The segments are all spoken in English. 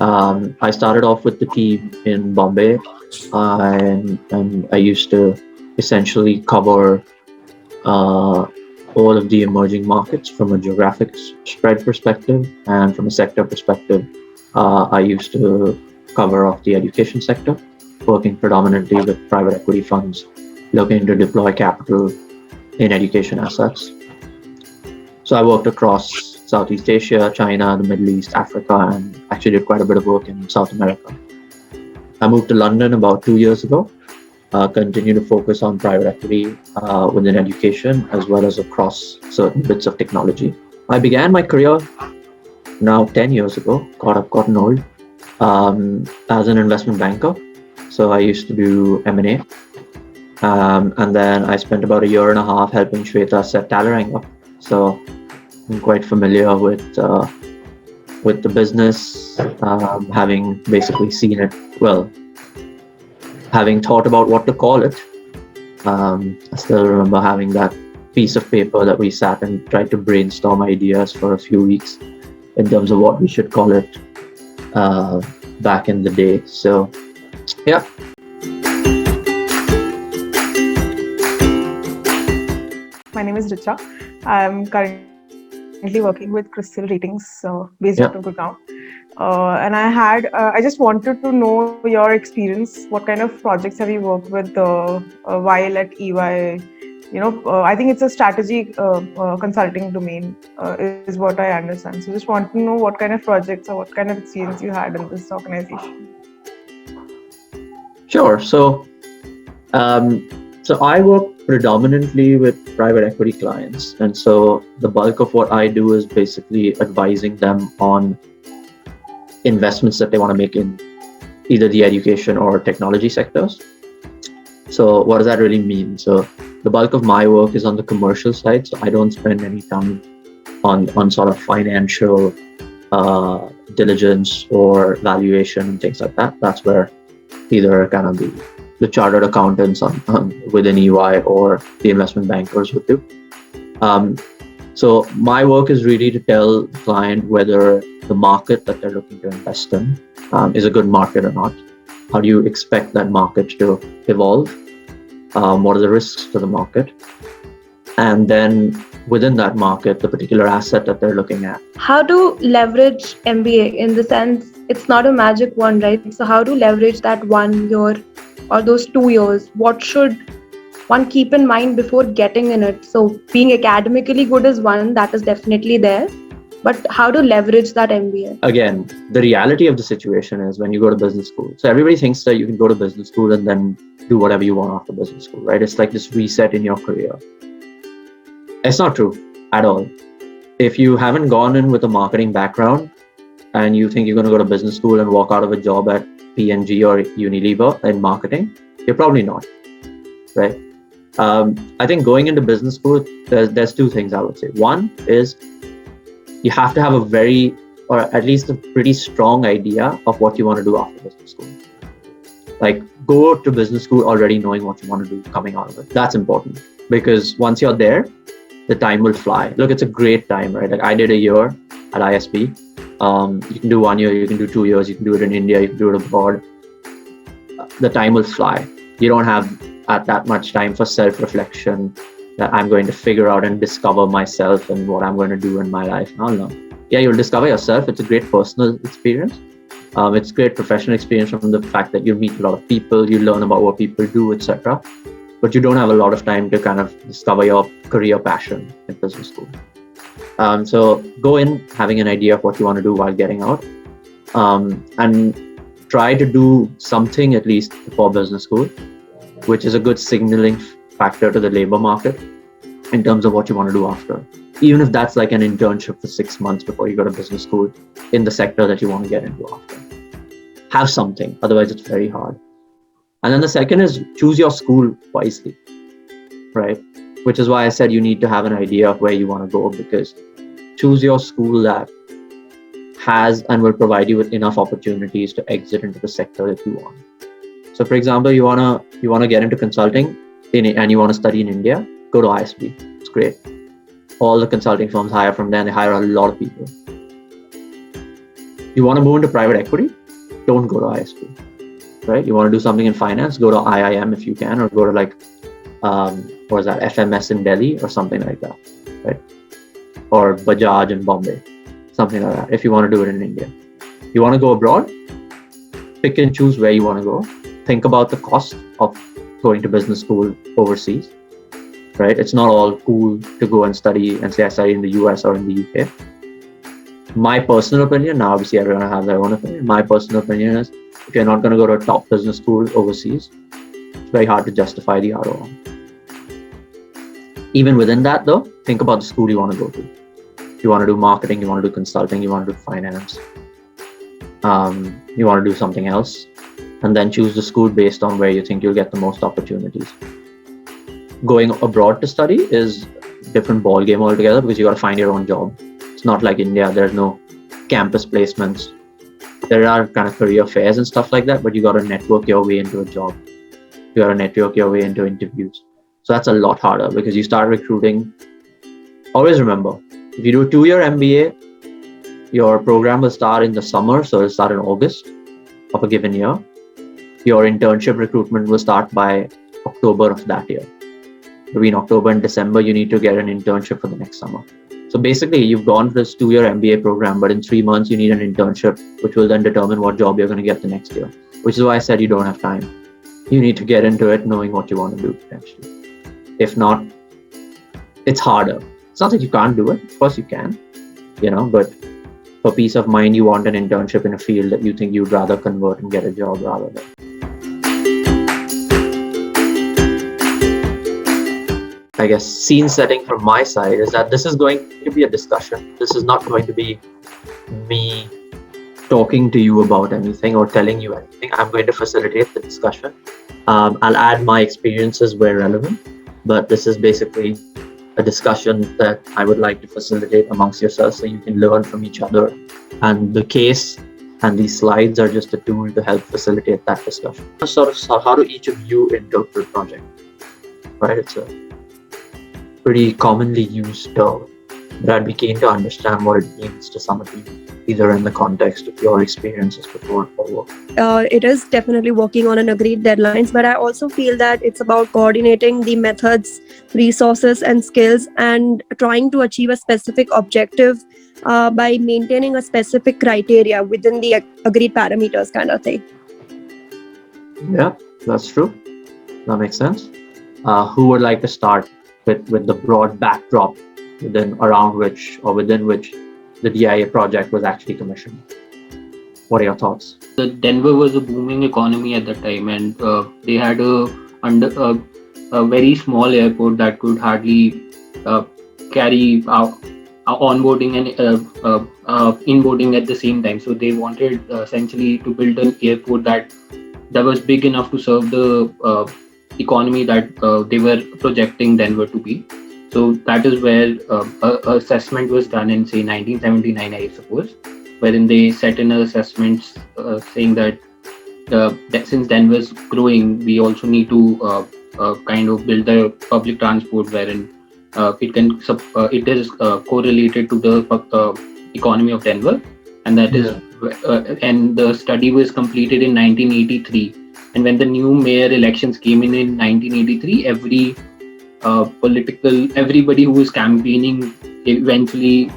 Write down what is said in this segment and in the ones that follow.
I started off with the team in Bombay, and I used to essentially cover all of the emerging markets from a geographic spread perspective, and from a sector perspective. I used to cover off the education sector, working predominantly with private equity funds looking to deploy capital in education assets. So I worked across Southeast Asia, China, the Middle East, Africa, and actually did quite a bit of work in South America. I moved to London about 2 years ago, continue to focus on private equity within education, as well as across certain bits of technology. I began my career now 10 years ago, gotten old, as an investment banker. So I used to do M&A. And then I spent about a year and a half helping Shweta set Talerang up. So I'm quite familiar with the business, having basically seen it, well, having thought about what to call it. I still remember having that piece of paper that we sat and tried to brainstorm ideas for a few weeks in terms of what we should call it back in the day. So, yeah. My name is Richa. I'm currently working with Crystal Ratings based out of Gurgaon. And I just wanted to know your experience. What kind of projects have you worked with while at EY? I think it's a strategy consulting domain is what I understand. So just want to know what kind of projects or what kind of experience you had in this organization. Sure. So I work predominantly with private equity clients. And so the bulk of what I do is basically advising them on investments that they want to make in either the education or technology sectors. So what does that really mean? So the bulk of my work is on the commercial side. So I don't spend any time on sort of financial diligence or valuation and things like that. That's where either kind of the chartered accountants within EY or the investment bankers would do. So my work is really to tell the client whether the market that they're looking to invest in is a good market or not. How do you expect that market to evolve? What are the risks to the market? And then within that market, the particular asset that they're looking at. How to leverage MBA in the sense it's not a magic wand, right? So how to leverage that 1 year or those 2 years? What should one keep in mind before getting in it? So being academically good is one, that is definitely there. But how to leverage that MBA? Again, the reality of the situation is when you go to business school. So everybody thinks that you can go to business school and then do whatever you want after business school, right? It's like this reset in your career. It's not true at all. If you haven't gone in with a marketing background and you think you're going to go to business school and walk out of a job at P&G or Unilever in marketing, you're probably not, right? I think going into business school, there's two things I would say. One is you have to have a very, or at least a pretty strong idea of what you want to do after business school. Like go to business school already knowing what you want to do coming out of it. That's important because once you're there, the time will fly. Look, it's a great time, right? Like I did a year at ISB. You can do 1 year, you can do 2 years, you can do it in India, you can do it abroad. The time will fly. You don't have that much time for self-reflection that I'm going to figure out and discover myself and what I'm going to do in my life. No. Yeah, you'll discover yourself. It's a great personal experience. It's a great professional experience from the fact that you meet a lot of people, you learn about what people do, etc. But you don't have a lot of time to kind of discover your career passion in business school. So go in having an idea of what you want to do while getting out, and try to do something at least before business school, which is a good signaling factor to the labor market in terms of what you want to do after. Even if that's like an internship for 6 months before you go to business school in the sector that you want to get into after. Have something, otherwise it's very hard. And then the second is choose your school wisely, right? Which is why I said you need to have an idea of where you want to go, because choose your school that has and will provide you with enough opportunities to exit into the sector that you want. So for example, you wanna get into consulting and you want to study in India, go to ISB. It's great. All the consulting firms hire from there and they hire a lot of people. You want to move into private equity? Don't go to ISP, right? You want to do something in finance? Go to IIM if you can, or go to like, what is that, FMS in Delhi or something like that, right? Or Bajaj in Bombay, something like that, if you want to do it in India. You want to go abroad? Pick and choose where you want to go. Think about the cost of going to business school overseas, right? It's not all cool to go and study and say I study in the US or in the UK. My personal opinion, now obviously everyone has their own opinion. My personal opinion is if you're not going to go to a top business school overseas, it's very hard to justify the ROI. Even within that though, think about the school you want to go to. You want to do marketing, you want to do consulting, you want to do finance, you want to do something else, and then choose the school based on where you think you'll get the most opportunities. Going abroad to study is a different ball game altogether because you got to find your own job. It's not like India, there's no campus placements. There are kind of career fairs and stuff like that, but you got to network your way into a job. You got to network your way into interviews. So that's a lot harder because you start recruiting. Always remember, if you do a 2-year MBA, your program will start in the summer, so it'll start in August of a given year. Your internship recruitment will start by October of that year. Between October and December, you need to get an internship for the next summer. So basically, you've gone for this 2-year MBA program, but in 3 months, you need an internship, which will then determine what job you're going to get the next year, which is why I said you don't have time. You need to get into it knowing what you want to do potentially. If not, it's harder. It's not that you can't do it. Of course you can, but for peace of mind, you want an internship in a field that you think you'd rather convert and get a job rather than. I guess scene setting from my side is that this is going to be a discussion. This is not going to be me talking to you about anything or telling you anything. I'm going to facilitate the discussion. I'll add my experiences where relevant, but this is basically a discussion that I would like to facilitate amongst yourselves so you can learn from each other. And the case and these slides are just a tool to help facilitate that discussion. Sort of how do each of you interpret project, right? It's a pretty commonly used term, but I'd be keen to understand what it means to some of you, either in the context of your experiences before or work. It is definitely working on an agreed deadlines, but I also feel that it's about coordinating the methods, resources, and skills and trying to achieve a specific objective by maintaining a specific criteria within the agreed parameters kind of thing. Yeah, that's true. That makes sense. Who would like to start with the broad backdrop within which the DIA project was actually commissioned? What are your thoughts? Denver was a booming economy at the time, and they had a very small airport that could hardly carry onboarding and inboarding at the same time. So they wanted essentially to build an airport that was big enough to serve the economy that they were projecting Denver to be. So that is where assessment was done in, say, 1979, I suppose, wherein they set in assessments saying that since Denver's growing, we also need to kind of build a public transport wherein it is correlated to the economy of Denver, and that is and the study was completed in 1983. And when the new mayor elections came in 1983, everybody who was campaigning eventually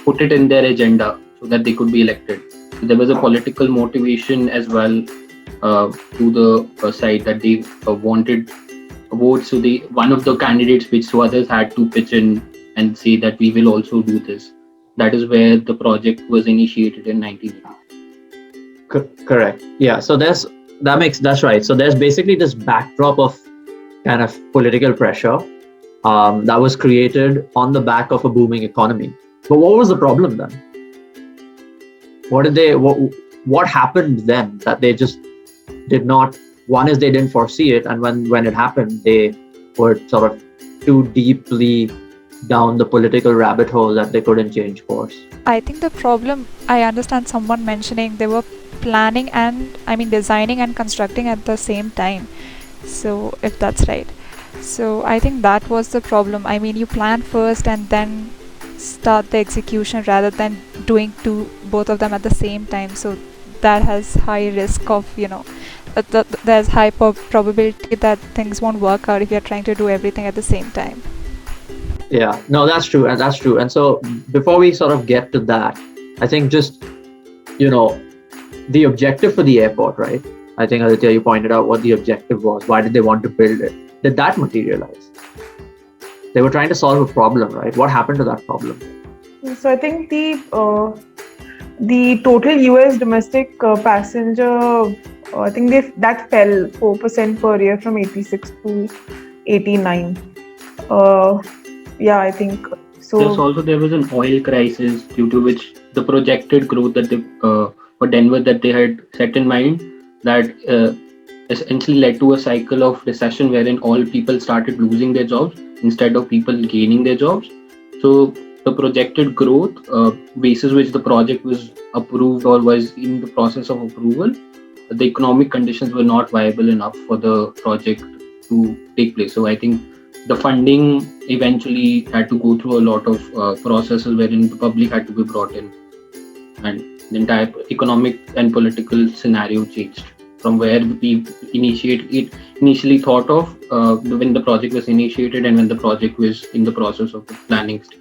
put it in their agenda so that they could be elected. So there was a political motivation as well to the side that they wanted votes. So one of the candidates which so others had to pitch in and say that we will also do this. That is where the project was initiated in 1980. Correct. Yeah. So that's right. So there's basically this backdrop of kind of political pressure that was created on the back of a booming economy. But what was the problem then? What happened then that they just did not? One is they didn't foresee it, and when it happened, they were sort of too deeply down the political rabbit hole that they couldn't change course. I think the problem, I understand someone mentioning they were planning and designing and constructing at the same time. So if that's right. So I think that was the problem. You plan first and then start the execution rather than doing both of them at the same time. So that has high risk of, there's high probability that things won't work out if you're trying to do everything at the same time. Yeah, no, that's true. And so before we sort of get to that, I think just, the objective for the airport, right? I think, Aditya, you pointed out what the objective was. Why did they want to build it? Did that materialize? They were trying to solve a problem, right? What happened to that problem? So I think the total US domestic passenger, I think that fell 4% per year from 86 to 89. I think so. Plus also there was an oil crisis due to which the projected growth that for Denver that they had set in mind, that essentially led to a cycle of recession wherein all people started losing their jobs instead of people gaining their jobs. So the projected growth basis which the project was approved or was in the process of approval, the economic conditions were not viable enough for the project to take place. So I think the funding eventually had to go through a lot of processes wherein the public had to be brought in, and the entire economic and political scenario changed from where we initially thought of when the project was initiated and when the project was in the process of the planning stage.